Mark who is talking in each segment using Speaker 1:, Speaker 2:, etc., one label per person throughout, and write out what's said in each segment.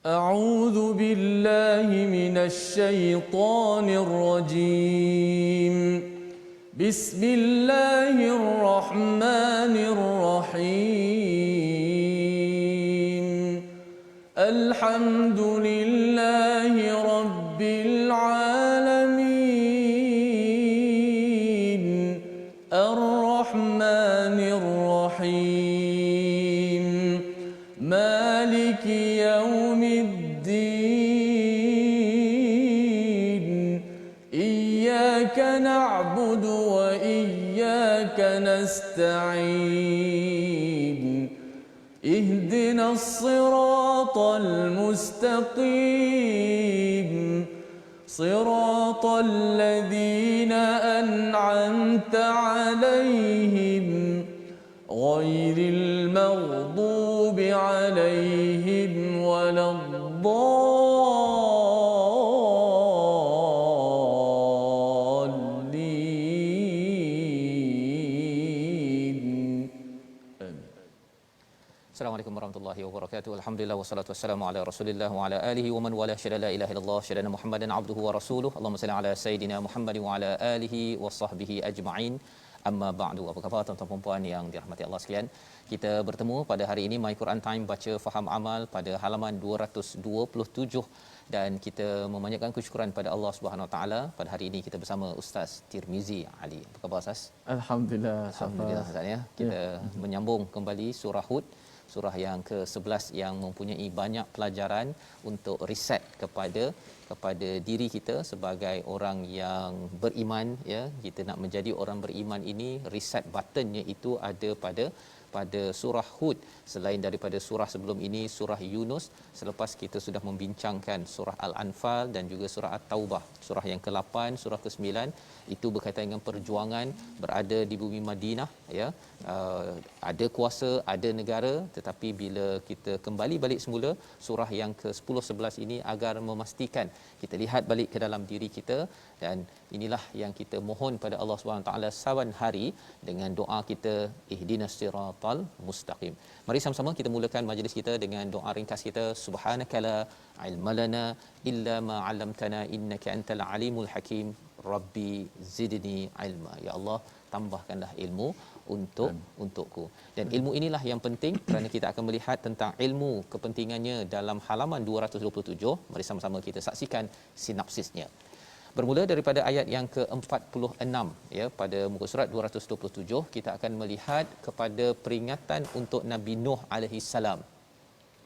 Speaker 1: أعوذ بالله من الشيطان الرجيم بسم الله الرحمن الرحيم الحمد لله رب العالمين الرحمن الرحيم مالك يوم الدين إياك نعبد وإياك نستعين اهدنا الصراط المستقيم صراط الذين أنعمت عليهم غير المغضوب عليهم ولا الضالين.
Speaker 2: Assalamualaikum warahmatullahi wabarakatuh. Alhamdulillah wassalatu wassalamu ala Rasulillah wa ala alihi wa man wala syada la ilaha illallah syada Muhammadan abduhu wa rasuluhu. Allahumma salli ala sayidina Muhammad wa ala alihi wa sahbihi ajma'in. Amma ba'du. Apa khabar tuan-tuan dan puan yang dirahmati Allah sekalian? Kita bertemu pada hari ini My Quran Time baca faham amal pada halaman 227 dan kita memanjatkan kesyukuran pada Allah Subhanahu Wa Taala. Pada hari ini kita bersama Ustaz Tirmizi Ali. Apa khabar Ustaz?
Speaker 1: Alhamdulillah.
Speaker 2: Alhamdulillah Ustaz ya. Kita menyambung kembali surah Hud, surah yang ke-11 yang mempunyai banyak pelajaran untuk reset kepada diri kita sebagai orang yang beriman ya. Kita nak menjadi orang beriman ini, reset buttonnya itu ada pada surah Hud. Selain daripada surah sebelum ini, surah Yunus, selepas kita sudah membincangkan surah Al-Anfal dan juga surah At-Taubah. Surah yang ke-8, surah ke-9 itu berkaitan dengan perjuangan berada di bumi Madinah ya. Ada kuasa, ada negara, tetapi bila kita kembali balik semula, surah yang ke-10 11 ini agar memastikan kita lihat balik ke dalam diri kita, dan inilah yang kita mohon pada Allah Subhanahu taala saban hari dengan doa kita, ihdinas siratal mustaqim. Mari sama-sama kita mulakan majlis kita dengan doa ringkas kita. Subhanakala ilmalana illa ma 'allamtana innaka antal alimul hakim. Rabbi zidni ilma. Ya Allah, tambahkanlah ilmu untukku. Dan ilmu inilah yang penting kerana kita akan melihat tentang ilmu, kepentingannya dalam halaman 227. Mari sama-sama kita saksikan sinopsisnya. Bermula daripada ayat yang ke-46 ya, pada muka surat 227 kita akan melihat kepada peringatan untuk Nabi Nuh alaihi salam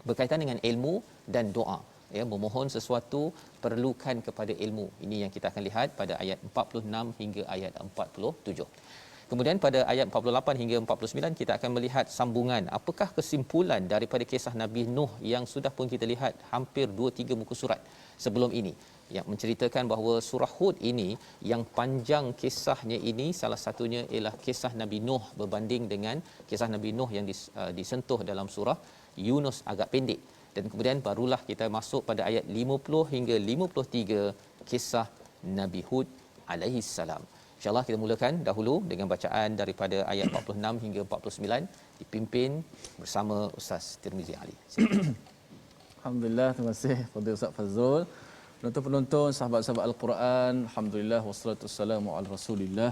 Speaker 2: berkaitan dengan ilmu dan doa ya. Memohon sesuatu perlukan kepada ilmu. Ini yang kita akan lihat pada ayat 46 hingga ayat 47. Kemudian pada ayat 48 hingga 49 kita akan melihat sambungan. Apakah kesimpulan daripada kisah Nabi Nuh yang sudah pun kita lihat hampir 2-3 muka surat sebelum ini, yang menceritakan bahawa surah Hud ini yang panjang kisahnya ini, salah satunya ialah kisah Nabi Nuh berbanding dengan kisah Nabi Nuh yang disentuh dalam surah Yunus agak pendek. Dan kemudian barulah kita masuk pada ayat 50 hingga 53 kisah Nabi Hud alaihi salam. InsyaAllah kita mulakan dahulu dengan bacaan daripada ayat 46 hingga 49 dipimpin bersama Ustaz Tirmizi Ali.
Speaker 1: Alhamdulillah, terima kasih Fadil Ustaz Fazrul. Penonton-penonton, sahabat-sahabat Al-Quran, alhamdulillah wassalatu wassalamu ala Rasulillah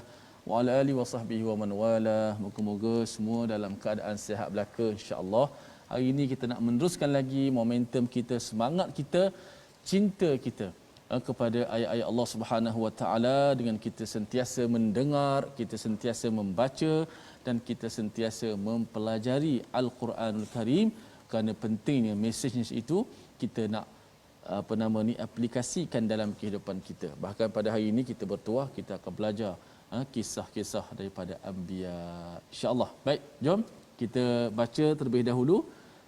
Speaker 1: wa ala alihi wa sahbihi wa man wala. Moga-moga semua dalam keadaan sihat belaka insya-Allah. Hari ini kita nak meneruskan lagi momentum kita, semangat kita, cinta kita kepada ayat-ayat Allah Subhanahu Wa Taala dengan kita sentiasa mendengar, kita sentiasa membaca dan kita sentiasa mempelajari Al-Quranul Karim, kerana pentingnya mesejnya itu kita nak aplikasikan dalam kehidupan kita. Bahkan pada hari ini kita bertuah, kita akan belajar kisah-kisah daripada anbiya insya-Allah. Baik, jom kita baca terlebih dahulu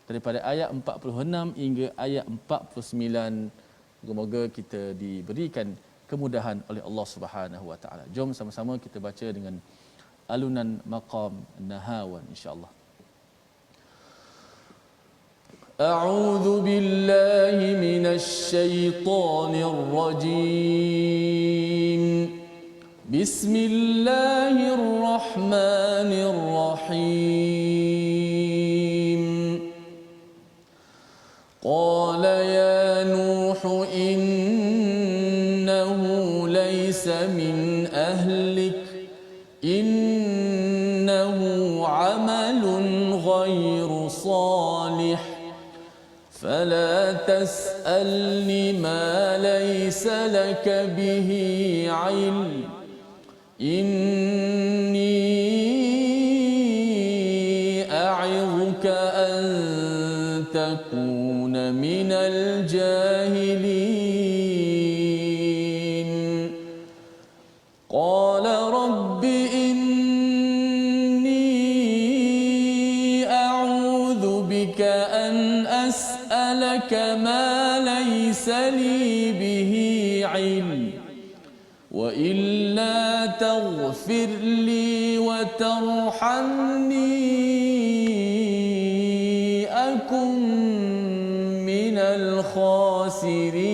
Speaker 1: daripada ayat 46 hingga ayat 49. Semoga kita diberikan kemudahan oleh Allah Subhanahu Wa Taala. Jom sama-sama kita baca dengan alunan maqam Nahawan insya-Allah. A'udzu billahi minasy syaithanir rajim. Bismillahirrahmanirrahim. Qala ya فلا تسألني ما ليس لك به علم إني أعظك أن تكون من الجاهلين قال رب إني أعوذ بك أن أسألك ما ليس لي به علم وإلا تغفر لي وترحمني أكن من الخاسرين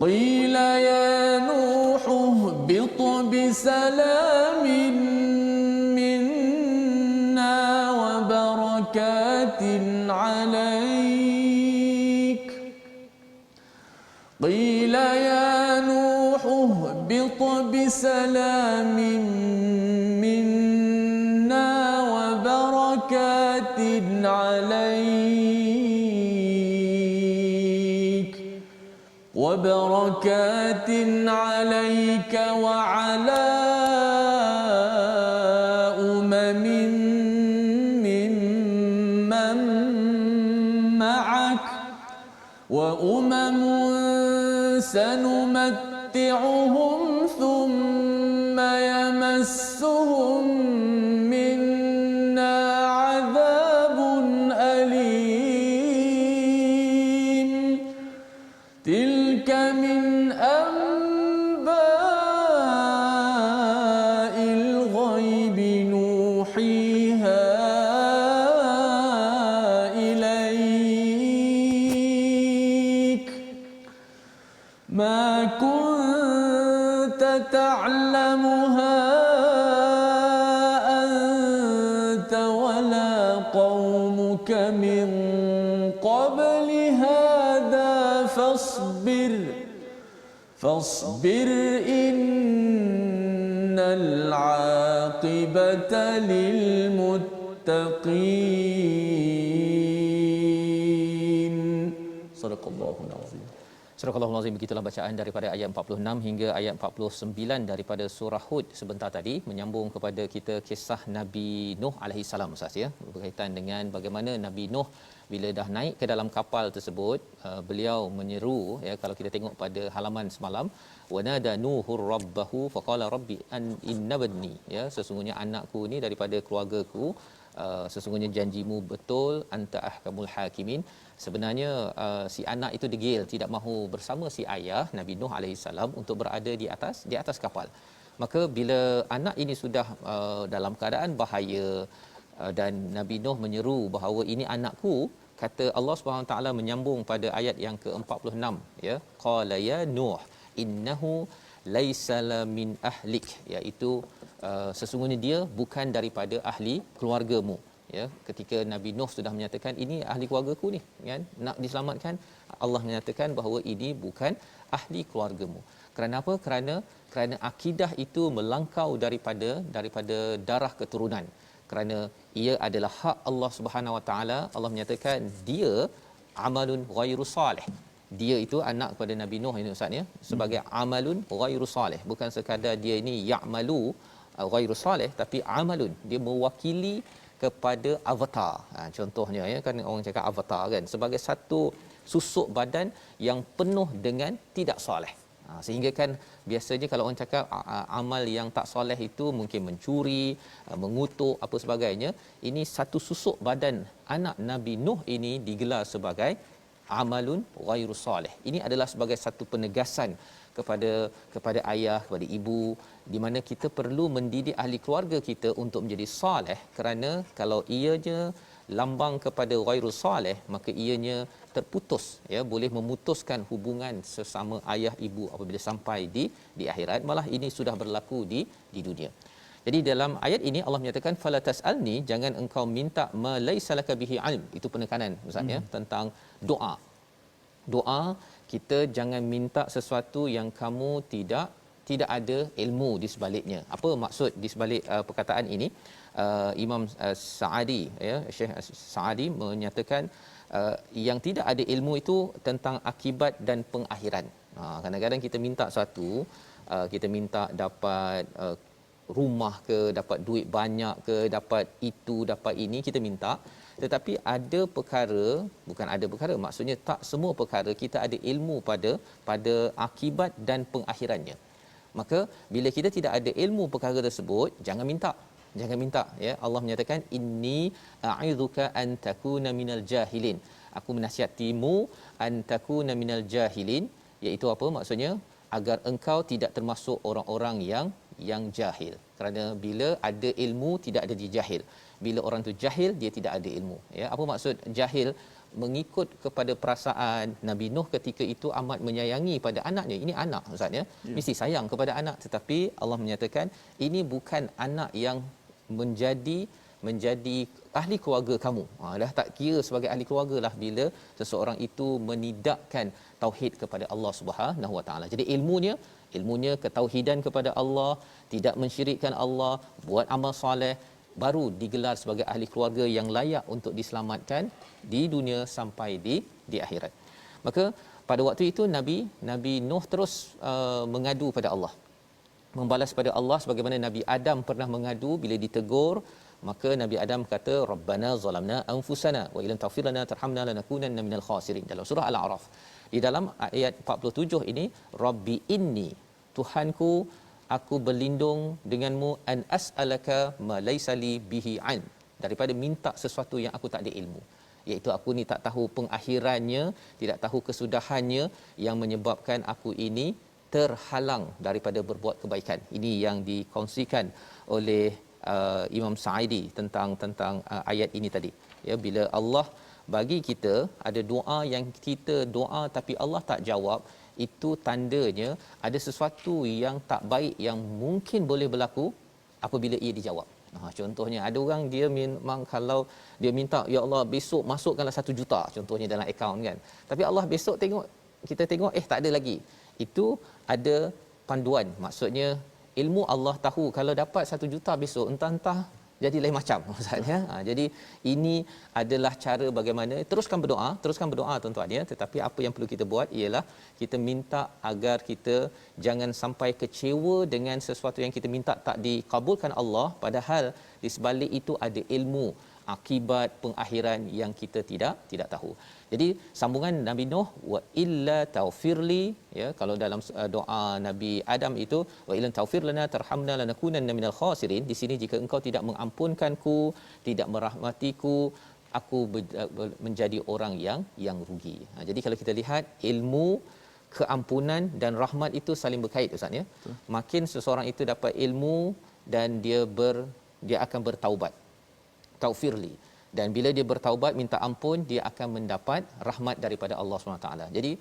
Speaker 1: قيل يا نوح اهبط بسلام منا وبركات عليك قيل يا نوح اهبط بسلام منا وبركات عليك وعلى أمم ممن معك وأمم سنمتعهم ثم يمسهم منا عذاب أليم تلك من أنباء الغيب نوحيها إليك ما كنت تعلمها أنت ولا قومك من قبل هذا فاصبر إن العاقبة للمتقين صدق الله العظيم.
Speaker 2: Surah Al-Azim, begitulah bacaan daripada ayat 46 hingga ayat 49 daripada surah Hud sebentar tadi, menyambung kepada kita kisah Nabi Nuh alaihi salam, Ustaz, ya, berkaitan dengan bagaimana Nabi Nuh bila dah naik ke dalam kapal tersebut, beliau menyeru, ya, kalau kita tengok pada halaman semalam, wanada nuhur rabbahu faqala rabbi an innabni, ya, sesungguhnya anakku ni daripada keluargaku, sesungguhnya janjimu betul, anta ahkamul hakimin. Sebenarnya si anak itu degil, tidak mahu bersama si ayah Nabi Nuh alaihi salam untuk berada di atas kapal. Maka bila anak ini sudah dalam keadaan bahaya, dan Nabi Nuh menyeru bahawa ini anakku, kata Allah Subhanahu Wa Taala menyambung pada ayat yang ke-46, ya, qala ya Nuh innahu laisa min ahlik, iaitu sesungguhnya dia bukan daripada ahli keluargamu. Ya, ketika Nabi Nuh sudah menyatakan ini ahli keluargaku ni, kan, nak diselamatkan, Allah menyatakan bahawa ini bukan ahli keluargamu. Kerana apa? Kerana akidah itu melangkau daripada darah keturunan. Kerana ia adalah hak Allah Subhanahu Wa Taala. Allah menyatakan dia amalun ghairu salih. Dia itu anak kepada Nabi Nuh ini, Ustaz, ya, sebagai amalun ghairu salih, bukan sekadar dia ini ya'malu ghairu salih, tapi amalun, dia mewakili kepada avatar. Contohnya, ya, kan orang cakap avatar, kan, sebagai satu susuk badan yang penuh dengan tidak soleh. Sehingga kan biasanya kalau orang cakap amal yang tak soleh itu mungkin mencuri, mengutuk, apa sebagainya. Ini satu susuk badan anak Nabi Nuh ini digelar sebagai amalun ghairu soleh. Ini adalah sebagai satu penegasan kepada ayah, kepada ibu, di mana kita perlu mendidik ahli keluarga kita untuk menjadi soleh, kerana kalau ianya lambang kepada ghairu soleh, maka ianya terputus, ya, boleh memutuskan hubungan sesama ayah ibu apabila sampai di akhirat. Malah ini sudah berlaku di dunia. Jadi dalam ayat ini Allah menyatakan fala tasalni, jangan engkau minta ma laisa laka bihi ilm. Itu penekanan, Ustaz, ya, tentang doa. Kita jangan minta sesuatu yang kamu tidak tidak ada ilmu di sebaliknya. Apa maksud di sebalik perkataan ini? Imam Sa'adi, ya, Syekh Sa'adi menyatakan yang tidak ada ilmu itu tentang akibat dan pengakhiran. Kadang-kadang kita minta satu, kita minta dapat rumah ke, dapat duit banyak ke, dapat itu, dapat ini, kita minta. Tetapi ada perkara, bukan ada perkara, maksudnya tak semua perkara kita ada ilmu pada akibat dan pengakhirannya. Maka bila kita tidak ada ilmu perkara tersebut, jangan minta, ya. Allah menyatakan inni a'idzuka an takuna minal jahilin. Aku menasihatmu an takuna minal jahilin, iaitu apa maksudnya? Agar engkau tidak termasuk orang-orang yang jahil. Kerana bila ada ilmu tidak ada dia jahil. Bila orang tu jahil, dia tidak ada ilmu, ya. Apa maksud jahil? Mengikut kepada perasaan Nabi Nuh ketika itu amat menyayangi pada anaknya. Ini anak, ustaz, ya. Mesti sayang kepada anak, tetapi Allah menyatakan ini bukan anak yang menjadi ahli keluarga kamu. Dah tak kira sebagai ahli keluarga lah bila seseorang itu menidakkan tauhid kepada Allah Subhanahu Wa Taala. Jadi ilmunya ketauhidan kepada Allah, tidak mensyirikkan Allah, buat amal soleh, baru digelar sebagai ahli keluarga yang layak untuk diselamatkan di dunia sampai di akhirat. Maka pada waktu itu Nabi Nuh terus mengadu pada Allah, membalas pada Allah sebagaimana Nabi Adam pernah mengadu bila ditegur. Maka Nabi Adam kata, Rabbana zalamna anfusana wa illam taghfir lana tarhamna lanakunanna minal khasirin, dalam surah Al-A'raf. Di dalam ayat 47 ini, Rabbi inni, Tuhanku, aku berlindung denganmu, an as'alaka ma laysa li bihi an, daripada minta sesuatu yang aku tak ada ilmu, iaitu aku ni tak tahu pengakhirannya, tidak tahu kesudahannya, yang menyebabkan aku ini terhalang daripada berbuat kebaikan. Ini yang dikongsikan oleh Imam Sa'idi tentang ayat ini tadi, ya. Bila Allah bagi kita ada doa yang kita doa tapi Allah tak jawab, itu tandanya ada sesuatu yang tak baik yang mungkin boleh berlaku apabila ia dijawab. Contohnya ada orang dia memang kalau dia minta, ya Allah besok masukkanlah 1 juta contohnya dalam akaun kan, tapi Allah besok kita tengok tak ada lagi. Itu ada panduan, maksudnya ilmu Allah tahu kalau dapat 1 juta besok entah jadi lain macam, maksudnya. Jadi ini adalah cara bagaimana teruskan berdoa tuan-tuan, ya. Tetapi apa yang perlu kita buat ialah kita minta agar kita jangan sampai kecewa dengan sesuatu yang kita minta tak dikabulkan Allah, padahal di sebalik itu ada ilmu akibat pengakhiran yang kita tidak tahu. Jadi sambungan Nabi Nuh, wa illa taufirli, ya, kalau dalam doa Nabi Adam itu wa illa taufir lana tarhamna lanakunanna minal khasirin, di sini jika engkau tidak mengampunkanku, tidak merahmatiku, aku menjadi orang yang rugi. Jadi kalau kita lihat ilmu, keampunan dan rahmat itu saling berkait, ustaz, ya. Makin seseorang itu dapat ilmu dan dia akan bertaubat, taufirli, dan bila dia bertaubat minta ampun, dia akan mendapat rahmat daripada Allah SWT. Jadi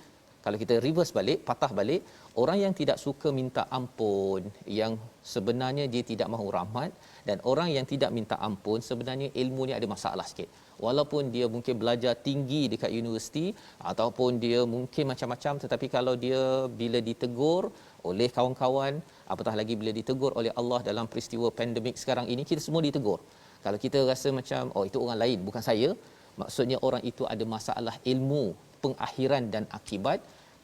Speaker 2: kalau kita reverse balik, patah balik, orang yang tidak suka minta ampun, yang sebenarnya dia tidak mahu rahmat, dan orang yang tidak minta ampun sebenarnya ilmunya ada masalah sikit. Walaupun dia mungkin belajar tinggi dekat universiti ataupun dia mungkin macam-macam, tetapi kalau dia bila ditegur oleh kawan-kawan, apatah lagi bila ditegur oleh Allah dalam peristiwa pandemik sekarang ini, kita semua ditegur. Kalau kita rasa macam itu orang lain bukan saya, maksudnya orang itu ada masalah ilmu pengakhiran dan akibat.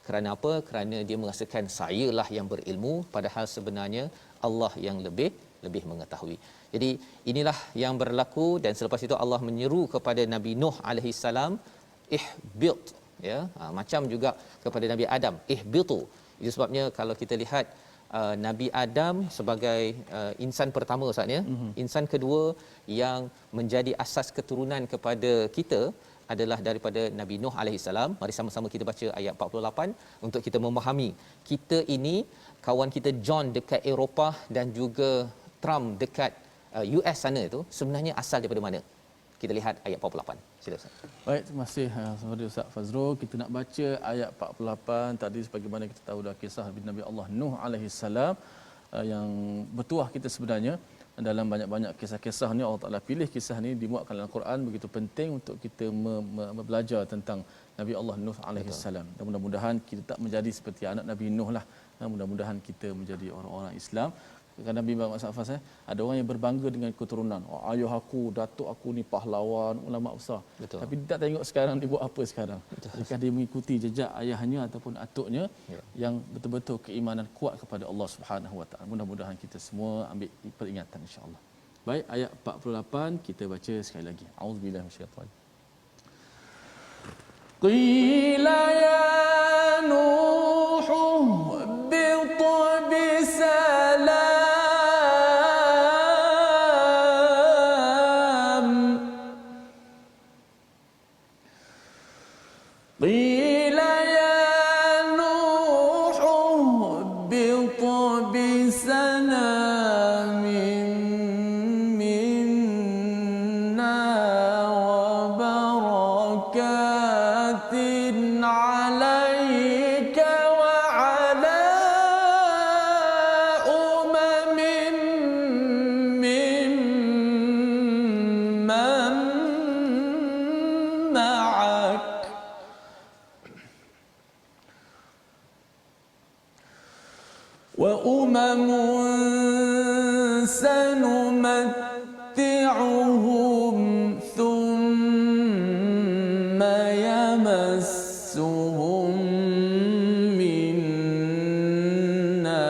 Speaker 2: Kerana apa? Kerana dia merasakan sayalah yang berilmu, padahal sebenarnya Allah yang lebih mengetahui. Jadi inilah yang berlaku, dan selepas itu Allah menyeru kepada Nabi Nuh alaihi salam, ihbit, ya. Macam juga kepada Nabi Adam, ihbitu. Itu sebabnya kalau kita lihat Nabi Adam sebagai insan pertama, ustaz, ya. Insan kedua yang menjadi asas keturunan kepada kita adalah daripada Nabi Nuh alaihi salam. Mari sama-sama kita baca ayat 48 untuk kita memahami kita ini, kawan kita John dekat Eropah dan juga Trump dekat US sana itu sebenarnya asal daripada mana? Kita lihat ayat 48. Sila Ustaz.
Speaker 1: Baik, terima kasih saudara Ustaz Fazrul. Kita nak baca ayat 48 tadi, sebagaimana kita tahu dah kisah Nabi Allah Nuh alaihi salam yang bertuah kita sebenarnya. Dalam banyak-banyak kisah-kisah ni Allah Taala pilih kisah ni dimuatkan dalam Quran, begitu penting untuk kita belajar tentang Nabi Allah Nuh alaihi salam. Dan mudah-mudahan kita tak menjadi seperti anak Nabi Nuh lah, Mudah-mudahan kita menjadi orang-orang Islam. Kan Nabi Muhammad SAW, ada orang yang berbangga dengan keturunan. Oh, ayah aku, datuk aku ni pahlawan, ulama besar.
Speaker 2: Betul.
Speaker 1: Tapi dia tak tengok sekarang dia buat apa sekarang. Jika dia mengikuti jejak ayahnya ataupun atuknya yang betul-betul keimanan kuat kepada Allah Subhanahu Wa Taala. Mudah-mudahan kita semua ambil peringatan insya-Allah. Baik, ayat 48 kita baca sekali lagi. Auzubillahi minasyaitanir. Qila ya Nuh bit bisalam. Qila ya Nuh bit bisalam minna wa barakatin alayka wa ala umamin mimman ma'ak wa umamun sanumatti'uhum thumma yamassuhum minna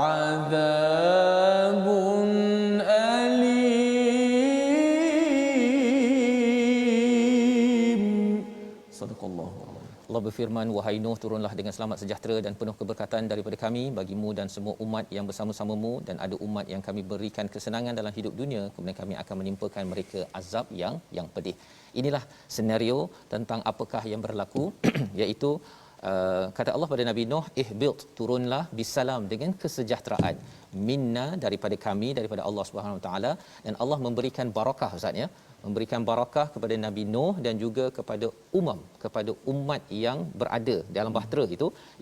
Speaker 1: 'adzabun alim. Sadaqallahu.
Speaker 2: Allah berfirman, wahai Nuh, turunlah dengan selamat sejahtera dan penuh keberkatan daripada kami bagimu dan semua umat yang bersama-samamu, dan ada umat yang kami berikan kesenangan dalam hidup dunia, kemudian kami akan menimpakan mereka azab yang pedih. Inilah senario tentang apakah yang berlaku iaitu kata Allah pada Nabi Nuh, ihbit, turunlah bisalam, dengan kesejahteraan, minna, daripada kami, daripada Allah Subhanahu Wa Taala. Dan Allah memberikan barakah, ustaz ya, memberikan barakah kepada Nabi Nuh dan juga kepada kepada umat yang berada dalam bahtera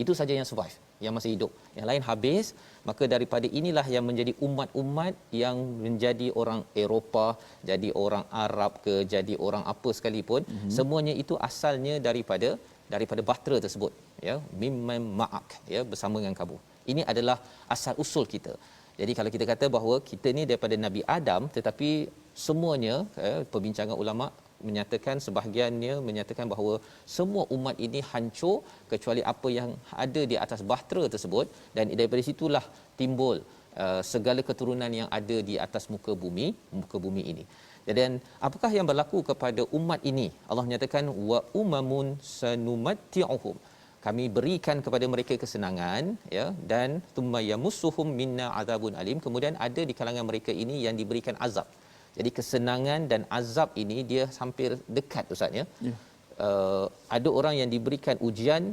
Speaker 2: itu saja yang survive, yang masih hidup, yang lain habis. Maka daripada inilah yang menjadi umat-umat yang menjadi orang Eropah, jadi orang Arab ke, jadi orang apa sekalipun, semuanya itu asalnya daripada bahtera tersebut, ya, mimman ma'ak, ya, bersama dengan kamu. Ini adalah asal usul kita. Jadi kalau kita kata bahawa kita ni daripada Nabi Adam, tetapi semuanya, perbincangan ulama menyatakan, sebahagiannya menyatakan bahawa semua umat ini hancur kecuali apa yang ada di atas bahtera tersebut, dan daripada situlah timbul segala keturunan yang ada di atas muka bumi ini. Dan apakah yang berlaku kepada umat ini? Allah menyatakan wa umamun sanumatti'uhum, kami berikan kepada mereka kesenangan, ya, dan thumma yamussuhum minna adzabun alim, kemudian ada di kalangan mereka ini yang diberikan azab. Jadi kesenangan dan azab ini dia hampir dekat, ustaz ya. Ada orang yang diberikan ujian,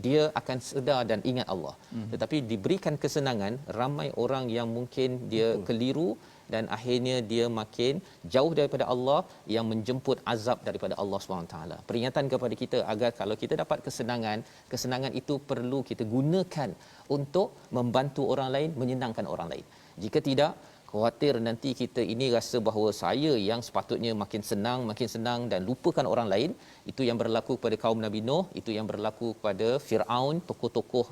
Speaker 2: dia akan sedar dan ingat Allah. Tetapi diberikan kesenangan, ramai orang yang mungkin dia keliru dan akhirnya dia makin jauh daripada Allah, yang menjemput azab daripada Allah SWT. Peringatan kepada kita agar kalau kita dapat kesenangan itu perlu kita gunakan untuk membantu orang lain, menyenangkan orang lain. Jika tidak, khawatir nanti kita ini rasa bahawa saya yang sepatutnya makin senang dan lupakan orang lain. Itu yang berlaku kepada kaum Nabi Nuh, itu yang berlaku kepada Firaun, tokoh-tokoh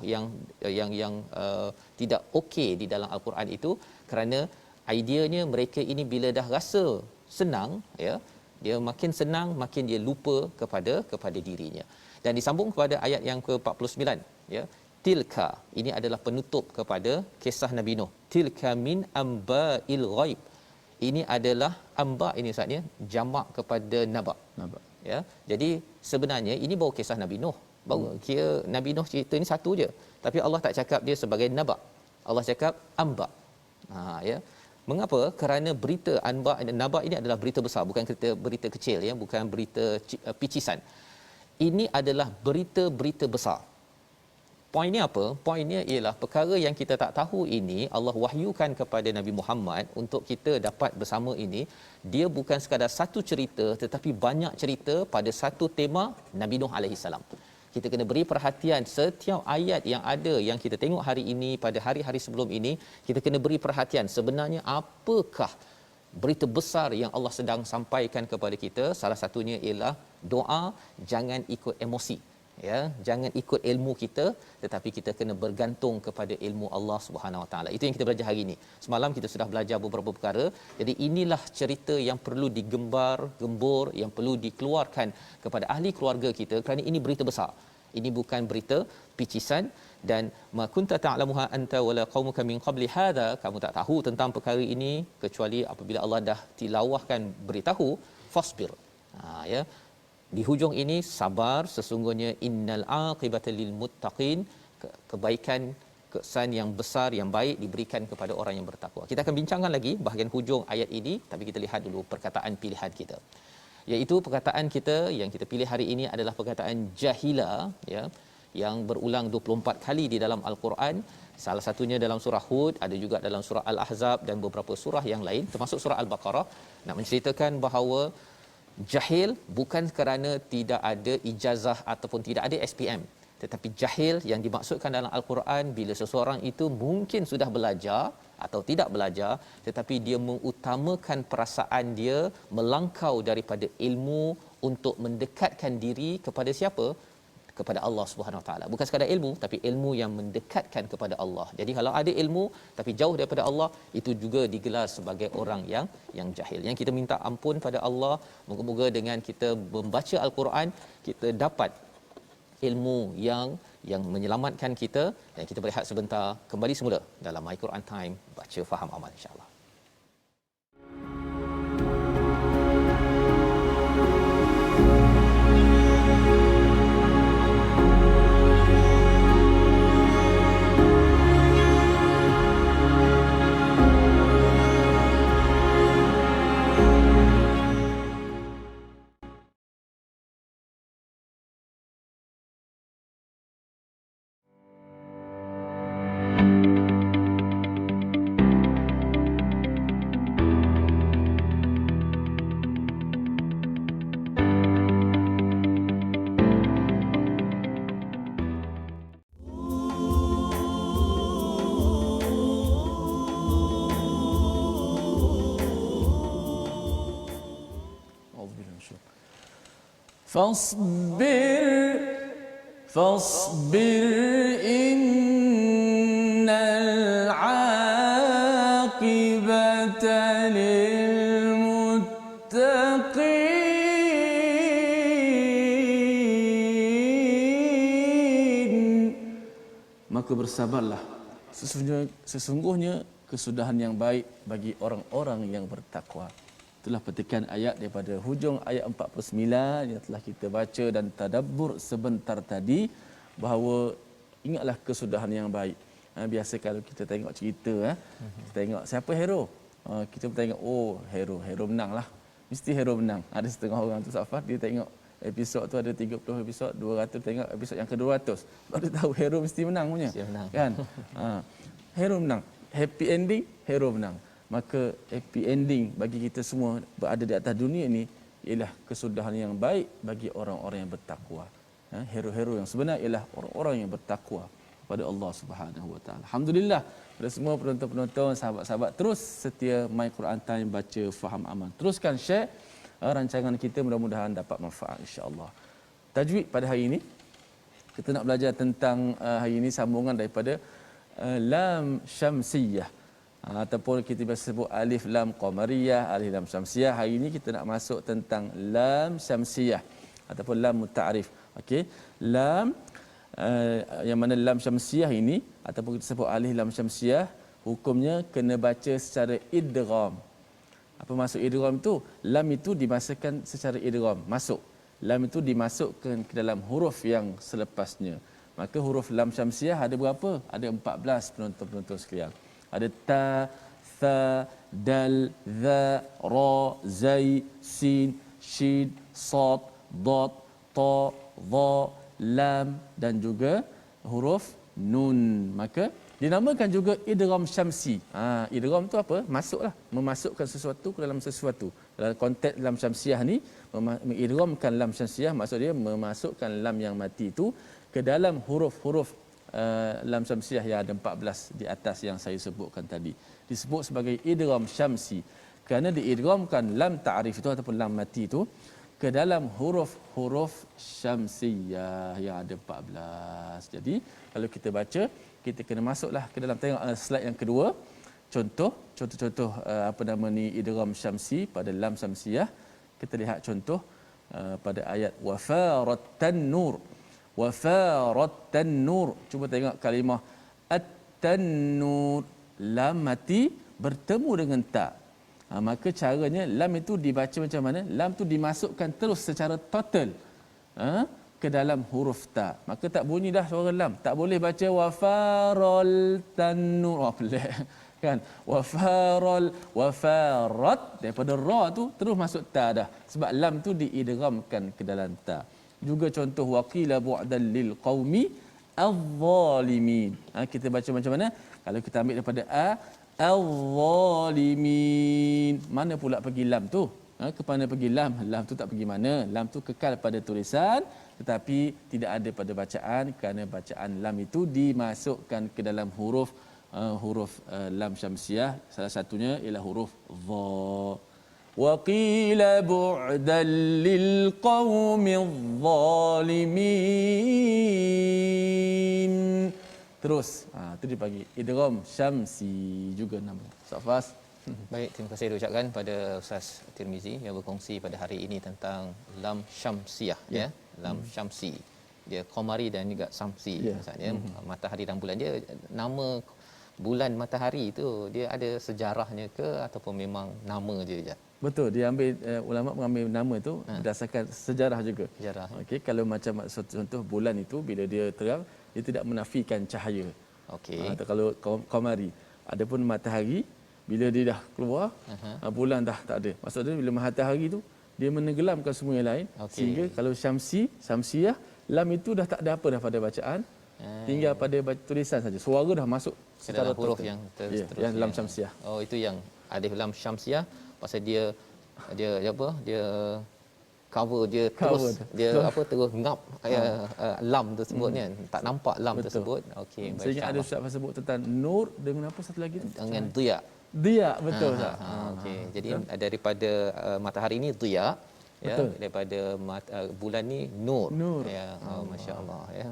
Speaker 2: yang tidak okey di dalam al-Quran itu, kerana ideanya mereka ini bila dah rasa senang, ya, dia makin senang, makin dia lupa kepada dirinya. Dan disambung kepada ayat yang ke-49, ya, tilka, ini adalah penutup kepada kisah Nabi Nuh. Tilka min amba'il ghaib, ini adalah amba, ini maksudnya jamak kepada naba. Ya, jadi sebenarnya ini baru kisah Nabi Nuh, baru kira Nabi Nuh cerita ni satu je, tapi Allah tak cakap dia sebagai naba, Allah cakap amba. Ya, mengapa? Kerana berita anba dan naba ini adalah berita besar, bukan berita kecil, ya, bukan berita picisan. Ini adalah berita-berita besar. Poinnya apa? Poinnya ialah perkara yang kita tak tahu ini Allah wahyukan kepada Nabi Muhammad untuk kita dapat bersama ini. Dia bukan sekadar satu cerita, tetapi banyak cerita pada satu tema Nabi Nuh alaihi salam. Kita kena beri perhatian setiap ayat yang ada, yang kita tengok hari ini, pada hari-hari sebelum ini, kita kena beri perhatian sebenarnya apakah berita besar yang Allah sedang sampaikan kepada kita. Salah satunya ialah doa, jangan ikut emosi. ya, jangan ikut ilmu kita, tetapi kita kena bergantung kepada ilmu Allah Subhanahu Wa Taala. Itu yang kita belajar hari ini. Semalam kita sudah belajar beberapa perkara. Jadi inilah cerita yang perlu gembur, yang perlu dikeluarkan kepada ahli keluarga kita, kerana ini berita besar. Ini bukan berita picisan. Dan ma kunta ta'lamuha anta wala qaumuka min qabli hadha, kamu tak tahu tentang perkara ini kecuali apabila Allah dah tilawahkan, beritahu, fasbir. Ya, di hujung ini, sabar, sesungguhnya innal aqibata lil muttaqin, kebaikan, kesan yang besar, yang baik diberikan kepada orang yang bertakwa. Kita akan bincangkan lagi bahagian hujung ayat ini, tapi kita lihat dulu perkataan pilihan kita. Iaitu perkataan kita yang kita pilih hari ini adalah perkataan jahila, ya, yang berulang 24 kali di dalam Al-Quran. Salah satunya dalam surah Hud, ada juga dalam surah Al-Ahzab dan beberapa surah yang lain, termasuk surah Al-Baqarah. Nak menceritakan bahawa jahil bukan kerana tidak ada ijazah ataupun tidak ada SPM, tetapi jahil yang dimaksudkan dalam Al-Quran bila seseorang itu mungkin sudah belajar atau tidak belajar, tetapi dia mengutamakan perasaan dia melangkau daripada ilmu untuk mendekatkan diri kepada siapa? Kepada Allah Subhanahu Wa Taala. Bukan sekadar ilmu, tapi ilmu yang mendekatkan kepada Allah. Jadi kalau ada ilmu tapi jauh daripada Allah, itu juga digelar sebagai orang yang jahil. Yang kita minta ampun pada Allah, moga-moga dengan kita membaca Al-Quran, kita dapat ilmu yang menyelamatkan kita. Dan kita berehat sebentar, kembali semula dalam My Quran Time, baca faham amal, insya-Allah.
Speaker 1: فاصبر إن العاقبة للمتقين. Maka bersabarlah, sesungguhnya kesudahan yang baik bagi orang-orang yang bertakwa. Itulah petikan ayat daripada hujung ayat 49 yang telah kita baca dan tadabbur sebentar tadi, bahawa ingatlah kesudahan yang baik. Biasa kalau kita tengok cerita, kita tengok siapa hero, kita tengok hero menang lah, mesti hero menang. Ada setengah orang tu Safar, dia tengok episod tu ada 30 episod, 200, tengok episod yang ke-200 baru tahu hero mesti menang punya, kan? Hero menang, happy ending, hero menang. Maka happy ending bagi kita semua berada di atas dunia ini ialah kesudahan yang baik bagi orang-orang yang bertakwa. Hero-hero yang sebenar ialah orang-orang yang bertakwa kepada Allah Subhanahu Wa Taala. Alhamdulillah, pada semua penonton-penonton, sahabat-sahabat, terus setia My Quran Time, baca faham amal. Teruskan share rancangan kita, mudah-mudahan dapat manfaat, insya-Allah. Tajwid pada hari ini kita nak belajar tentang hari ini sambungan daripada lam syamsiyah, ataupun kita biasa sebut alif lam qamariyah, alif lam syamsiyah. Hari ini kita nak masuk tentang lam syamsiyah ataupun lam muta'arif. Okey, lam yang mana lam syamsiyah ini ataupun kita sebut alif lam syamsiyah, hukumnya kena baca secara idgham. Apa maksud idgham tu? Lam itu dimasukkan secara idgham, masuk. Lam itu dimasukkan ke dalam huruf yang selepasnya. Maka huruf lam syamsiyah ada berapa? Ada 14 penonton-penonton sekalian. Ada ta, tha, dal, dha, ra, zai, sin, shin, sad, dad, ta, dha, lam dan juga huruf nun. Maka dinamakan juga idgham syamsi. Idgham tu apa? Masuklah, memasukkan sesuatu ke dalam sesuatu. Dalam konteks lam syamsiah ni, mengidghamkan lam syamsiah maksud dia memasukkan lam yang mati itu ke dalam huruf-huruf lam syamsiah yang ada 14 di atas yang saya sebutkan tadi. Disebut sebagai idgham syamsi kerana diidghamkan lam ta'rif itu ataupun lam mati itu ke dalam huruf-huruf syamsiyah yang ada 14. Jadi kalau kita baca, kita kena masuklah ke dalam, tengok slide yang kedua. Contoh apa nama ni, idgham syamsi pada lam syamsiyah. Kita lihat contoh pada ayat wafaratan nur. Wafaratan nur. Cuba tengok kalimah at-tanur, lam mati bertemu dengan ta. Maka caranya lam itu dibaca macam mana? Lam tu dimasukkan terus secara total ke dalam huruf ta. Maka tak bunyi dah suara lam. Tak boleh baca wafarol tanur. Oh, pelik. Kan? Wafarat daripada ra tu terus masuk ta dah. Sebab lam tu diidghamkan ke dalam ta. Juga contoh waqila bu'dan lil qaumi adh-dhalimin. Kita baca macam mana? Kalau kita ambil daripada al-zalimin. Mana pula pergi lam tu? Ke mana pergi lam? Lam tu tak pergi mana? Lam tu kekal pada tulisan tetapi tidak ada pada bacaan, kerana bacaan lam itu dimasukkan ke dalam huruf lam syamsiah. Salah satunya ialah huruf dha. Wa qila bu'dan lil qaumidh zalimin. Terus tu dipanggil idgham syamsi juga nama. Safas.
Speaker 2: Baik, terima kasih diucapkan pada Ustaz Tirmizi yang berkongsi pada hari ini tentang lam syamsiah ya. Lam syamsi. Dia qamari dan juga samsi maksudnya matahari dan bulan. Dia nama bulan matahari itu dia ada sejarahnya ke ataupun memang nama je?
Speaker 1: Betul, dia ambil ulama mengambil nama itu berdasarkan sejarah juga.
Speaker 2: Sejarah.
Speaker 1: Okey, kalau macam contoh bulan itu bila dia terang, dia tidak menafikan cahaya.
Speaker 2: Okey.
Speaker 1: Kalau qamari, adapun matahari bila dia dah keluar, bulan dah tak ada. Maksudnya bila matahari tu dia menenggelamkan semua yang lain. Sehingga kalau syamsiah, lam itu dah tak ada apa dah pada bacaan. Tinggal pada tulisan saja. Suara dah masuk
Speaker 2: secara huruf yang terus
Speaker 1: yang lam syamsiah.
Speaker 2: Oh, itu yang alif lam syamsiah pasal dia apa? Dia cover dia terus terus ngap lam tersebut kan. Tak nampak lam tersebut. Okey, baik.
Speaker 1: Saya ingat ada ustaz sebut tentang nur dengan apa satu lagi tu?
Speaker 2: Dengan dhiya.
Speaker 1: Dhiya, betul Ustaz.
Speaker 2: Okey. Jadi daripada matahari ni dhiya, ya, daripada bulan ni nur. Ya, masya-Allah ya.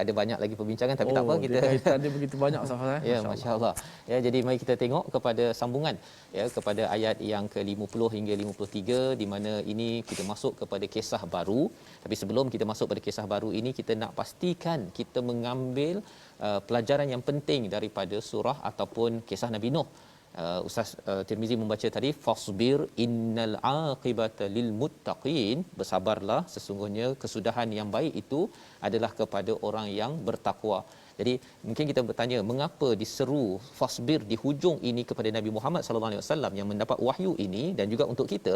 Speaker 2: Ada banyak lagi perbincangan tapi tak apa, kita
Speaker 1: dia begitu banyak Ustaz.
Speaker 2: Ya, masya-Allah. Ya, jadi mari kita tengok kepada sambungan ya kepada ayat yang ke-50 hingga 53 di mana ini kita masuk kepada kisah baru. Tapi sebelum kita masuk pada kisah baru ini, kita nak pastikan kita mengambil pelajaran yang penting daripada surah ataupun kisah Nabi Nuh. Ustaz Tirmizi membaca tadi fasbir innal aqibata lil muttaqin, bersabarlah sesungguhnya kesudahan yang baik itu adalah kepada orang yang bertakwa. Jadi mungkin kita bertanya mengapa diseru fasbir di hujung ini kepada Nabi Muhammad sallallahu alaihi wasallam yang mendapat wahyu ini, dan juga untuk kita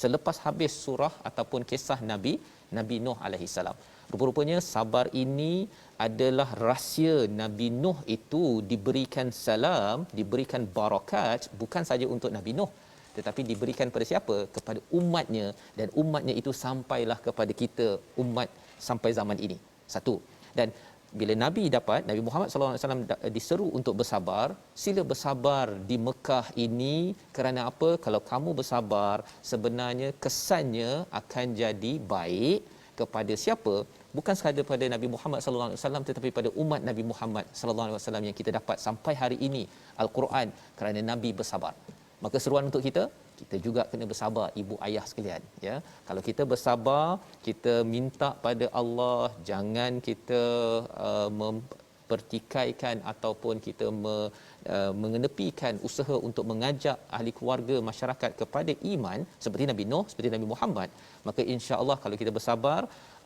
Speaker 2: selepas habis surah ataupun kisah Nabi Nuh alaihi salam. Rupa-rupanya sabar ini adalah rahsia Nabi Nuh itu diberikan salam, diberikan barakat bukan saja untuk Nabi Nuh tetapi diberikan pada siapa? Kepada umatnya, dan umatnya itu sampailah kepada kita umat sampai zaman ini. Satu. Dan bila Nabi Muhammad sallallahu alaihi wasallam diseru untuk bersabar, sila bersabar di Mekah ini kerana apa? Kalau kamu bersabar, sebenarnya kesannya akan jadi baik kepada siapa? Bukan sekadar pada Nabi Muhammad sallallahu alaihi wasallam tetapi pada umat Nabi Muhammad sallallahu alaihi wasallam yang kita dapat sampai hari ini Al-Quran, kerana Nabi bersabar. Maka seruan untuk kita juga kena bersabar, ibu ayah sekalian ya. Kalau kita bersabar, kita minta pada Allah jangan kita mempertikaikan ataupun kita mengenepikan usaha untuk mengajak ahli keluarga masyarakat kepada iman seperti Nabi Nuh, seperti Nabi Muhammad. Maka insya-Allah kalau kita bersabar,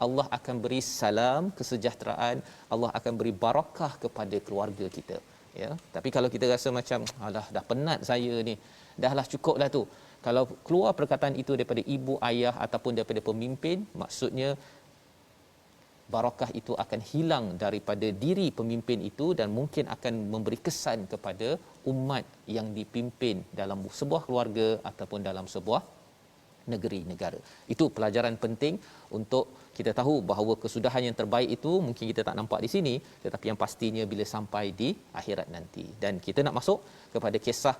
Speaker 2: Allah akan beri salam kesejahteraan, Allah akan beri barakah kepada keluarga kita ya. Tapi kalau kita rasa macam alah dah penat saya ni, dahlah cukuplah tu. Kalau keluar perkataan itu daripada ibu ayah ataupun daripada pemimpin, maksudnya barakah itu akan hilang daripada diri pemimpin itu dan mungkin akan memberi kesan kepada umat yang dipimpin dalam sebuah keluarga ataupun dalam sebuah negeri negara. Itu pelajaran penting untuk kita tahu bahawa kesudahan yang terbaik itu mungkin kita tak nampak di sini tetapi yang pastinya bila sampai di akhirat nanti. Dan kita nak masuk kepada kisah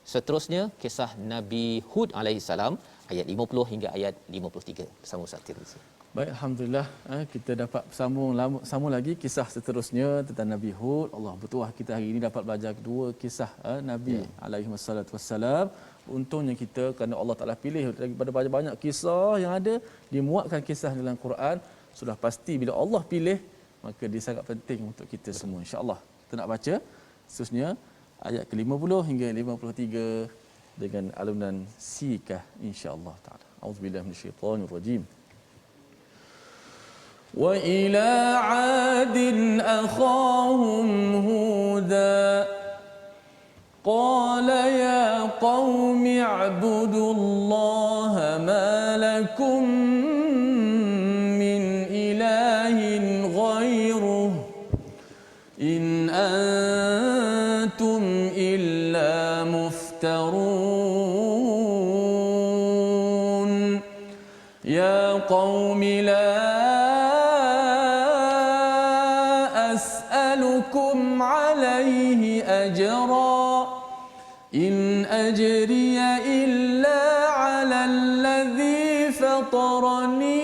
Speaker 2: Seterusnya kisah Nabi Hud alaihi salam ayat 50 hingga ayat 53 bersama Ustaz Tirmizi.
Speaker 1: Baik, alhamdulillah kita dapat sambung lagi kisah seterusnya tentang Nabi Hud. Allah betul kita hari ini dapat belajar dua kisah Nabi alaihi wassalatu wassalam. Untungnya kita kerana Allah Taala pilih daripada banyak kisah yang ada dimuatkan kisah dalam Quran. Sudah pasti bila Allah pilih maka dia sangat penting untuk kita semua, insya-Allah. Kita nak baca seterusnya ayat ke-50 hingga 53 dengan alunan sikah, insya-Allah taala. Auzubillahi minasyaitonir rajim. Wa ila 'adin akhahum huda qala ya qaumi i'budullaha ma lakum min ilahin ghairuh in antum illa muftarun ya qaumi la as'alukum alayhi ajra in ajriya illa 'ala alladhi fatarani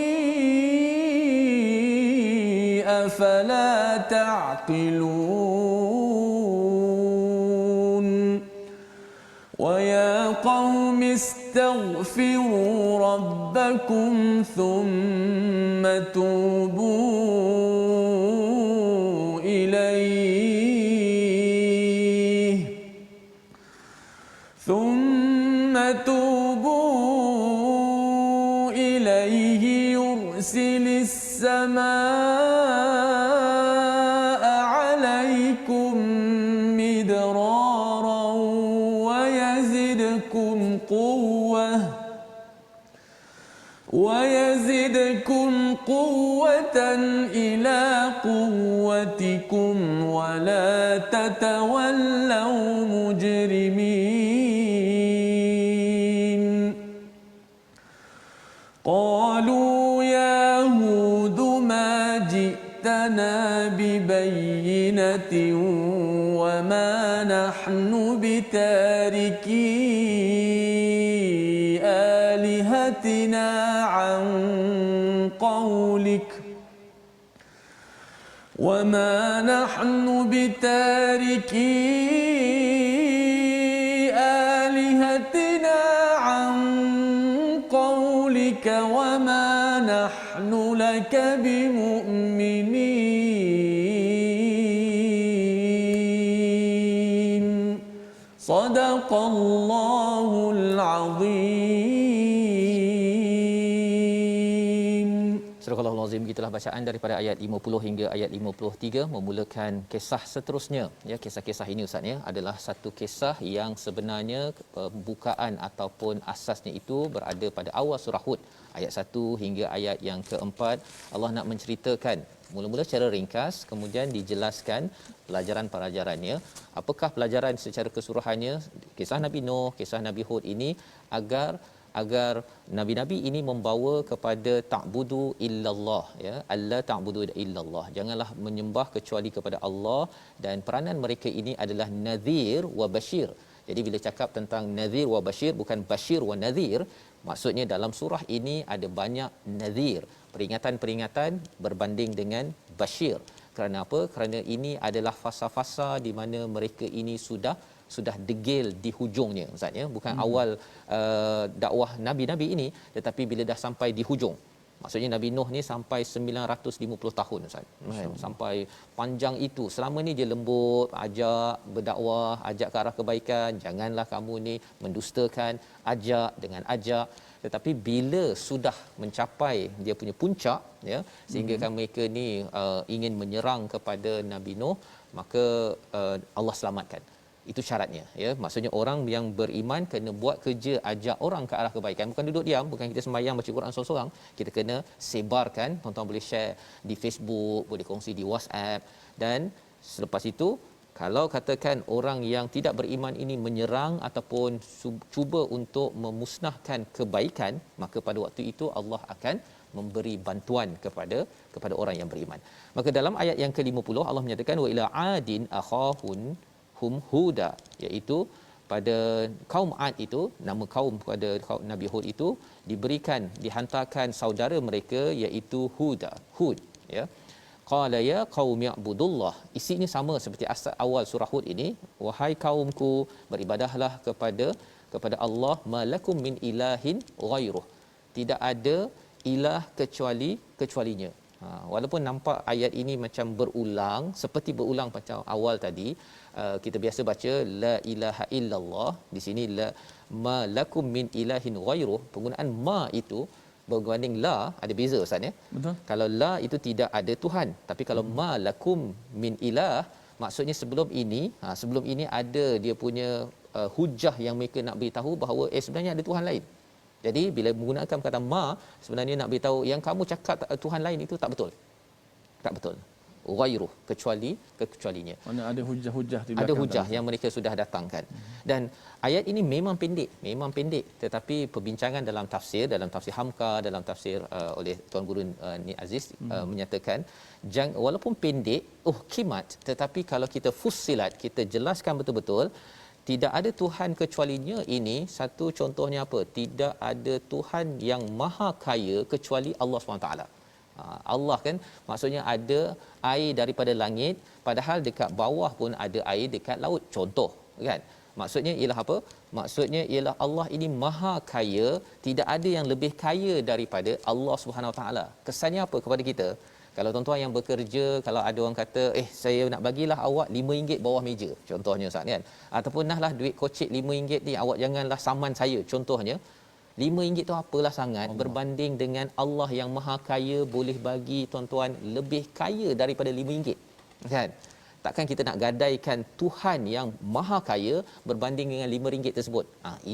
Speaker 1: afala ta'qilun wa ya qaumi istaghfiru rabbakum thumma tubu إليه يرسل السماء عليكم مدرارا ويزدكم قوة إلى قوتكم ولا تتولوا مجرمين قالوا يا هود ما جئتنا ببينة وما نحن بتاركي آلهتنا عن قولك وما نحن بتاركي آلهتنا عن قولك وما نحن لك بمؤمنين صدق الله العظيم.
Speaker 2: Surah Al-Azim, gitulah bacaan daripada ayat 50 hingga ayat 53 memulakan kisah seterusnya. Ya, kisah-kisah ini Ustaz ya adalah satu kisah yang sebenarnya pembukaan ataupun asasnya itu berada pada awal surah Hud ayat 1 hingga ayat yang keempat. Allah nak menceritakan mula-mula secara ringkas, kemudian dijelaskan pelajaran-pelajarannya. Apakah pelajaran secara keseluruhannya kisah Nabi Nuh, kisah Nabi Hud ini agar nabi-nabi ini membawa kepada ta'budu illallah, ya, alla ta'budu illallah, janganlah menyembah kecuali kepada Allah, dan peranan mereka ini adalah nadhir wa bashir. Jadi bila cakap tentang nadhir wa bashir, bukan bashir wa nadhir, maksudnya dalam surah ini ada banyak nadhir, peringatan-peringatan berbanding dengan bashir. Kerana apa? Kerana ini adalah fasa-fasa di mana mereka ini sudah degil di hujungnya Ustaz ya, bukan awal dakwah nabi-nabi ini, tetapi bila dah sampai di hujung, maksudnya Nabi Nuh ni sampai 950 tahun Ustaz, sampai panjang itu. Selama ni dia lembut, ajak berdakwah, ajak ke arah kebaikan, janganlah kamu ni mendustakan, ajak dengan ajak. Tetapi bila sudah mencapai dia punya puncak, ya, sehingga kan mereka ni ingin menyerang kepada Nabi Nuh, maka Allah selamatkan. Itu syaratnya, ya. Maksudnya orang yang beriman kena buat kerja ajak orang ke arah kebaikan, bukan duduk diam, bukan kita sembahyang baca Quran seorang-seorang, kita kena sebarkan. Tuan-tuan boleh share di Facebook, boleh kongsi di WhatsApp, dan selepas itu kalau katakan orang yang tidak beriman ini menyerang ataupun cuba untuk memusnahkan kebaikan, maka pada waktu itu Allah akan memberi bantuan kepada orang yang beriman. Maka dalam ayat yang ke-50 Allah menyatakan wa ila adin akhahun hum huda, iaitu pada kaum Ad itu, nama kaum pada kaum Nabi Hud itu diberikan, dihantarkan saudara mereka iaitu Hud, ya. Qala ya qaumi ibudullah. Isinya sama seperti asal awal surah Hud ini, wahai kaumku, beribadahlah kepada Allah, malakum min ilahin ghairuh. Tidak ada ilah kecualinya. Walaupun nampak ayat ini macam berulang, seperti berulang macam awal tadi, kita biasa baca la ilaha illallah, di sini la malakum min ilahin ghairuh, penggunaan ma itu berbanding la ada beza Ustaz ya.
Speaker 1: Betul.
Speaker 2: Kalau la itu tidak ada Tuhan, tapi kalau ma lakum min ilah, maksudnya sebelum ini ada dia punya hujah yang mereka nak beritahu bahawa sebenarnya ada Tuhan lain. Jadi bila menggunakan kata ma, sebenarnya nak beritahu yang kamu cakap Tuhan lain itu tak betul. Tak betul. Ghairuh, kecualinya.
Speaker 1: Mana ada hujah-hujah di belakang.
Speaker 2: Ada hujah yang mereka sudah datangkan. Dan ayat ini memang pendek, tetapi perbincangan dalam tafsir Hamka, dalam tafsir oleh Tuan Guru Ni Aziz menyatakan walaupun pendek, kimat, tetapi kalau kita fussilat, kita jelaskan betul-betul, tidak ada Tuhan kecualinya. Ini satu contohnya apa? Tidak ada Tuhan yang maha kaya kecuali Allah SWT. Allah kan maksudnya ada air daripada langit, padahal dekat bawah pun ada air dekat laut, contoh kan. Maksudnya ialah apa? Maksudnya ialah Allah ini maha kaya, tidak ada yang lebih kaya daripada Allah Subhanahu Wa Taala. Kesannya apa kepada kita? Kalau tuan-tuan yang bekerja, kalau ada orang kata saya nak bagilah awak RM5 bawah meja, contohnya Ustaz kan, ataupun nahlah duit kocek RM5 ni, awak janganlah saman saya, contohnya. RM5 tu apalah sangat Allah, berbanding dengan Allah yang maha kaya, boleh bagi tuan-tuan lebih kaya daripada RM5 kan. Takkan kita nak gadaikan Tuhan yang maha kaya berbanding dengan RM5 tersebut.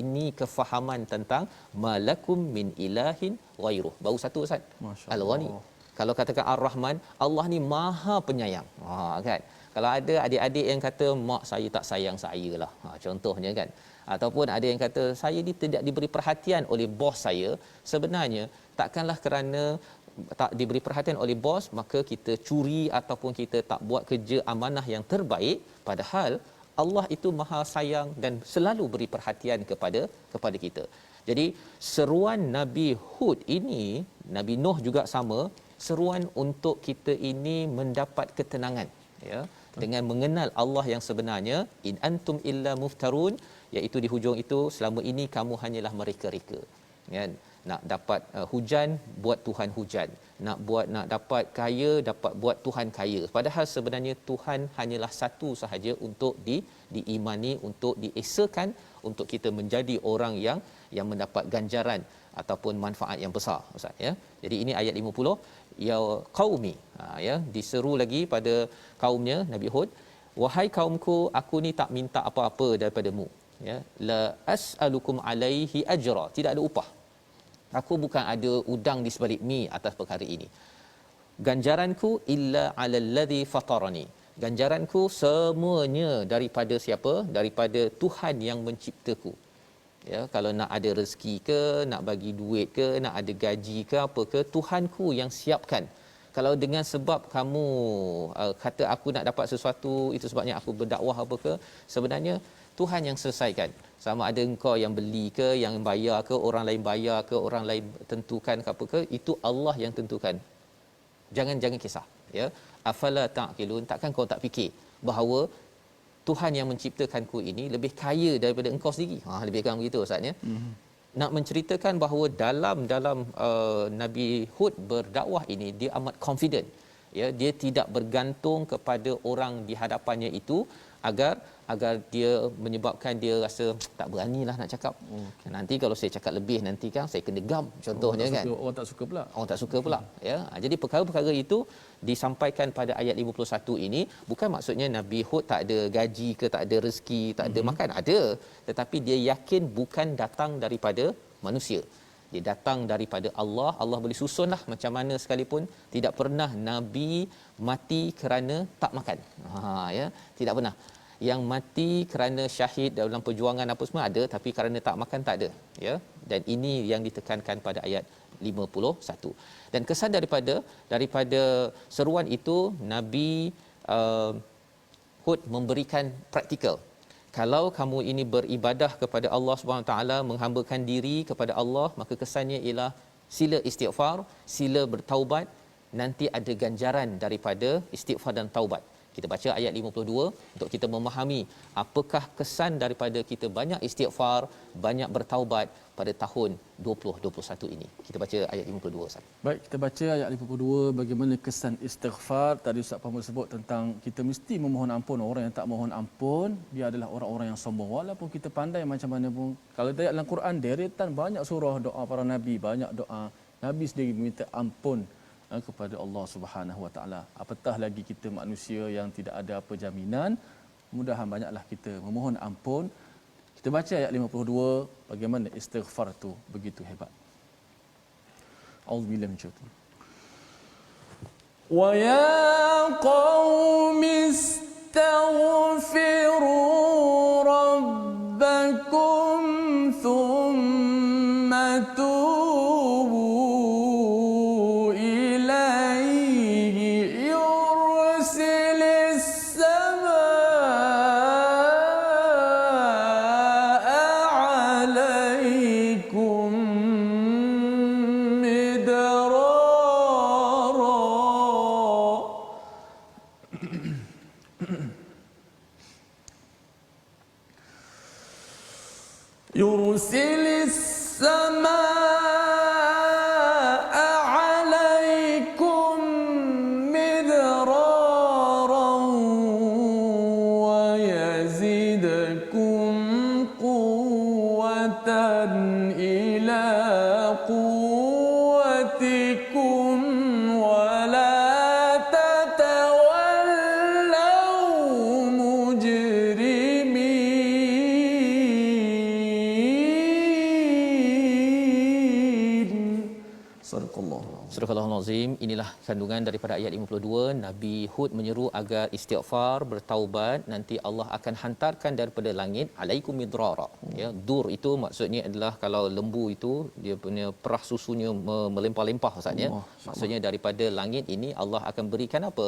Speaker 2: Ini kefahaman tentang malakum min ilahin ghairuh. Baru satu Ustaz, Al-Ghani. Kalau katakan Ar-Rahman, Allah ni maha penyayang, kan. Kalau ada adik-adik yang kata mak saya tak sayang saya lah, contohnya kan, ataupun ada yang kata saya ni tidak diberi perhatian oleh bos saya, sebenarnya takkanlah kerana tak diberi perhatian oleh bos maka kita curi ataupun kita tak buat kerja amanah yang terbaik, padahal Allah itu maha sayang dan selalu beri perhatian kepada kita. Jadi seruan Nabi Hud ini, Nabi Nuh juga sama, seruan untuk kita ini mendapat ketenangan, ya, dengan mengenal Allah yang sebenarnya. In antum illa muftarun, iaitu di hujung itu, selama ini kamu hanyalah mereka-reka, kan. Nak dapat hujan, buat Tuhan hujan, nak dapat kaya, buat Tuhan kaya, padahal sebenarnya Tuhan hanyalah satu sahaja untuk diimani, untuk diesakan, untuk kita menjadi orang yang mendapat ganjaran ataupun manfaat yang besar Ustaz ya. Jadi ini ayat 50, ya qaumi, ya, diseru lagi pada kaumnya Nabi Hud, wahai kaumku, aku ni tak minta apa-apa daripadamu, ya, la as'alukum alaihi ajra, tidak ada upah, aku bukan ada udang di sebalik mi atas perkara ini. Ganjaranku illa alal ladzi fatarani, ganjaranku semuanya daripada siapa? Daripada Tuhan yang menciptaku. Ya, kalau nak ada rezeki ke, nak bagi duit ke, nak ada gaji ke, apa ke, Tuhanku yang siapkan. Kalau dengan sebab kamu kata aku nak dapat sesuatu, itu sebabnya aku berdakwah apa ke, sebenarnya Tuhan yang selesaikan. Sama ada engkau yang beli ke, yang bayar ke, orang lain bayar ke, orang lain tentukan ke apa ke, itu Allah yang tentukan. Jangan kisah, ya. Afala ta'qilun, takkan kau tak fikir bahawa Tuhan yang menciptakanku ini lebih kaya daripada engkau sendiri. Lebih kurang begitu Ustaz ya. Nak menceritakan bahawa dalam Nabi Hud berdakwah ini, dia amat confident, ya, dia tidak bergantung kepada orang di hadapannya itu agar dia menyebabkan dia rasa tak beranilah nak cakap. Nanti kalau saya cakap lebih nanti kan saya kena gam, contohnya kan.
Speaker 1: Orang tak suka pula.
Speaker 2: Orang tak suka pula, ya. Jadi perkara-perkara itu disampaikan pada ayat 51 ini, bukan maksudnya Nabi Hud tak ada gaji ke, tak ada rezeki, tak ada makan, ada, tetapi dia yakin bukan datang daripada manusia. Dia datang daripada Allah. Allah boleh susunlah macam mana sekalipun, tidak pernah Nabi mati kerana tak makan. Ya, tidak pernah. Yang mati kerana syahid dalam perjuangan apa semua ada, tapi kerana tak makan tak ada, ya. Dan ini yang ditekankan pada ayat 51. Dan kesan daripada seruan itu, Nabi Hud memberikan praktikal. Kalau kamu ini beribadah kepada Allah Subhanahu Wa Taala, menghambakan diri kepada Allah, maka kesannya ialah sila istighfar, sila bertaubat, nanti ada ganjaran daripada istighfar dan taubat. Kita baca ayat 52 untuk kita memahami apakah kesan daripada kita banyak istighfar, banyak bertaubat pada tahun 2021 ini. Kita baca ayat 52 Ustaz.
Speaker 1: Baik, kita baca ayat 52 bagaimana kesan istighfar. Tadi Ustaz Pamul sebut tentang kita mesti memohon ampun. Orang yang tak mohon ampun, dia adalah orang-orang yang sombong. Walaupun kita pandai macam mana pun. Kalau kita lihat dalam Quran, deretan banyak surah doa para nabi, banyak doa. Nabi sendiri meminta ampun kepada Allah Subhanahu Wa Taala. Apatah lagi kita manusia yang tidak ada apa jaminan. Mudah-mudahan banyaklah kita memohon ampun. Kita baca ayat 52 bagaimana istighfar tu begitu hebat. Auzubillahi minasyaitanir rajim. Wa ya qaumi istaghfiru rabbakum thumma tubu ilaihi yursilis samaa alaikum midrara yursilis samaa alaikum midrara wa yazidakum quwwatan ila quwwatikum wa la tatawallaw mujrimin. Sadaqallahu.
Speaker 2: Surah Al-Azim. Inilah kandungan daripada ayat 52. Nabi Hud menyeru agar istighfar, bertaubat, nanti Allah akan hantarkan daripada langit alaikum midrara. Ya, dur itu maksudnya adalah kalau lembu itu dia punya perah susunya melimpah-limpah Ustaz ya. Maksudnya daripada langit ini Allah akan berikan apa?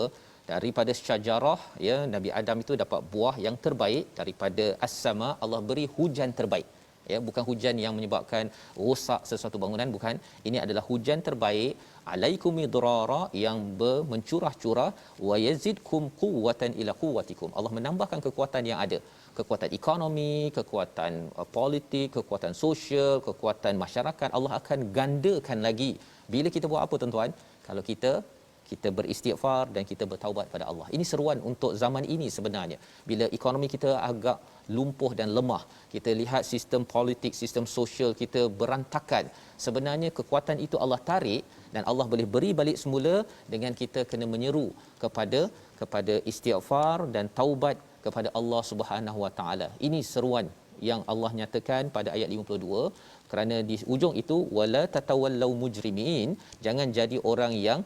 Speaker 2: Daripada syajarah, ya, Nabi Adam itu dapat buah yang terbaik daripada as-sama. Allah beri hujan terbaik. Ya, bukan hujan yang menyebabkan rosak sesuatu bangunan, bukan. Ini adalah hujan terbaik alaikum midrara yang mencurah-curah wa yazidkum quwwatan ila quwwatikum. Allah menambahkan kekuatan yang ada, kekuatan ekonomi, kekuatan politik, kekuatan sosial, kekuatan masyarakat. Allah akan gandakan lagi bila kita buat apa tuan-tuan? Kalau kita beristighfar dan kita bertaubat pada Allah. Ini seruan untuk zaman ini sebenarnya. Bila ekonomi kita agak lumpuh dan lemah, kita lihat sistem politik, sistem sosial kita berantakan. Sebenarnya kekuatan itu Allah tarik dan Allah boleh beri balik semula dengan kita kena menyeru kepada istighfar dan taubat kepada Allah Subhanahu Wa Taala. Ini seruan yang Allah nyatakan pada ayat 52, kerana di ujung itu wala tatawallau mujrimin, jangan jadi orang yang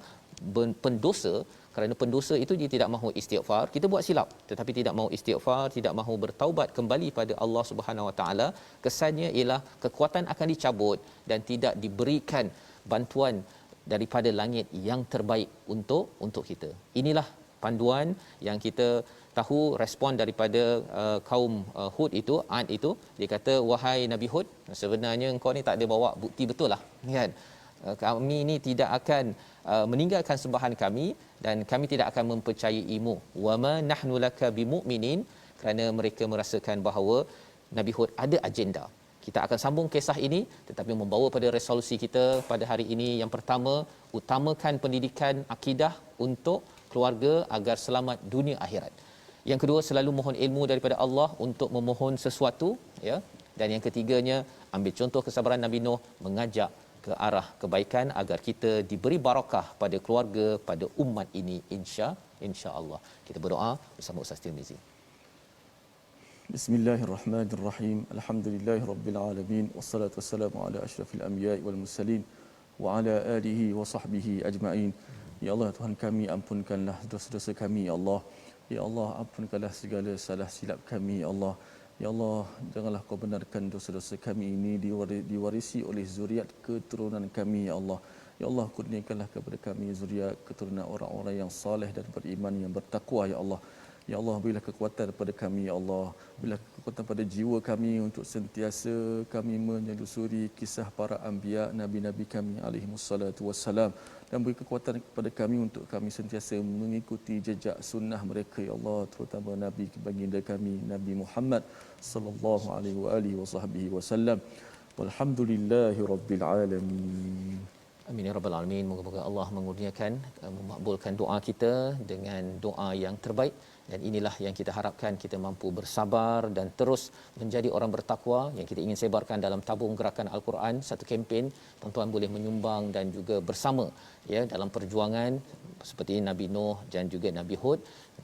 Speaker 2: pendosa. Kerana pendosa itu dia tidak mahu istighfar. Kita buat silap tetapi tidak mahu istighfar, tidak mahu bertaubat kembali pada Allah Subhanahu Wa Taala. Kesannya ialah kekuatan akan dicabut dan tidak diberikan bantuan daripada langit yang terbaik untuk kita. Inilah panduan yang kita tahu respon daripada kaum Hud itu, Ad itu. Dia kata, wahai Nabi Hud, sebenarnya engkau ni tak ada bawa bukti betul lah, kan? Kami ni tidak akan meninggalkan sembahan kami dan kami tidak akan mempercayaimu. Wama nahnu laka bimu'minin, kerana mereka merasakan bahawa Nabi Hud ada agenda. Kita akan sambung kisah ini tetapi membawa pada resolusi kita pada hari ini. Yang pertama, utamakan pendidikan akidah untuk keluarga agar selamat dunia akhirat. Yang kedua, selalu mohon ilmu daripada Allah untuk memohon sesuatu, ya. Dan yang ketiganya, ambil contoh kesabaran Nabi Nuh mengajak ke arah kebaikan agar kita diberi barakah pada keluarga, pada umat ini, insya-Allah. Kita berdoa bersama Ustaz Tirmizi.
Speaker 1: Bismillahirrahmanirrahim. Alhamdulillahirabbil alamin wassalatu wassalamu ala asyrafil anbiya'i wal mursalin wa ala alihi wa sahbihi ajma'in. Ya Allah, Tuhan kami, ampunkanlah dosa-dosa kami, ya Allah. Ya Allah, ampunkanlah segala salah silap kami, ya Allah. Ya Allah, janganlah kau benarkan dosa-dosa kami ini diwarisi oleh zuriat keturunan kami, ya Allah. Ya Allah, kurniakanlah kepada kami zuriat keturunan orang-orang yang saleh dan beriman, yang bertakwa, ya Allah. Ya Allah, berilah kekuatan kepada kami ya Allah, berilah kekuatan pada jiwa kami untuk sentiasa kami menelusuri kisah para anbiya, nabi-nabi kami alaihi wassalatu wassalam, dan beri kekuatan kepada kami untuk kami sentiasa mengikuti jejak sunnah mereka ya Allah, terutama nabi baginda kami Nabi Muhammad sallallahu alaihi wasallam. Walhamdulillahi rabbil alamin.
Speaker 2: Amin ya rabbal alamin. Moga-moga Allah mengurniakan memakbulkan doa kita dengan doa yang terbaik, dan inilah yang kita harapkan, kita mampu bersabar dan terus menjadi orang bertakwa yang kita ingin sebarkan dalam tabung gerakan Al-Quran, satu kempen. Tuan-tuan boleh menyumbang dan juga bersama ya dalam perjuangan seperti Nabi Nuh dan juga Nabi Hud,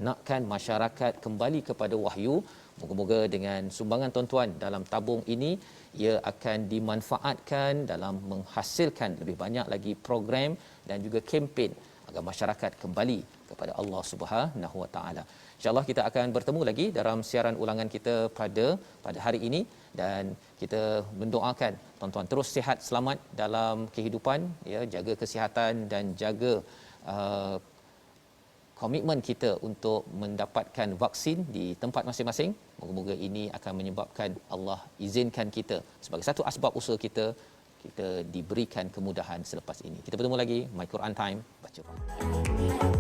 Speaker 2: nakkan masyarakat kembali kepada wahyu. Moga-moga dengan sumbangan tuan-tuan dalam tabung ini, ia akan dimanfaatkan dalam menghasilkan lebih banyak lagi program dan juga kempen agar masyarakat kembali kepada Allah Subhanahu Wa Taala. InsyaAllah kita akan bertemu lagi dalam siaran ulangan kita pada hari ini, dan kita mendoakan tuan-tuan terus sihat selamat dalam kehidupan ya, jaga kesihatan dan jaga komitmen kita untuk mendapatkan vaksin di tempat masing-masing. Moga-moga ini akan menyebabkan Allah izinkan kita sebagai satu asbab usaha kita diberikan kemudahan selepas ini. Kita bertemu lagi My Quran Time, baca faham.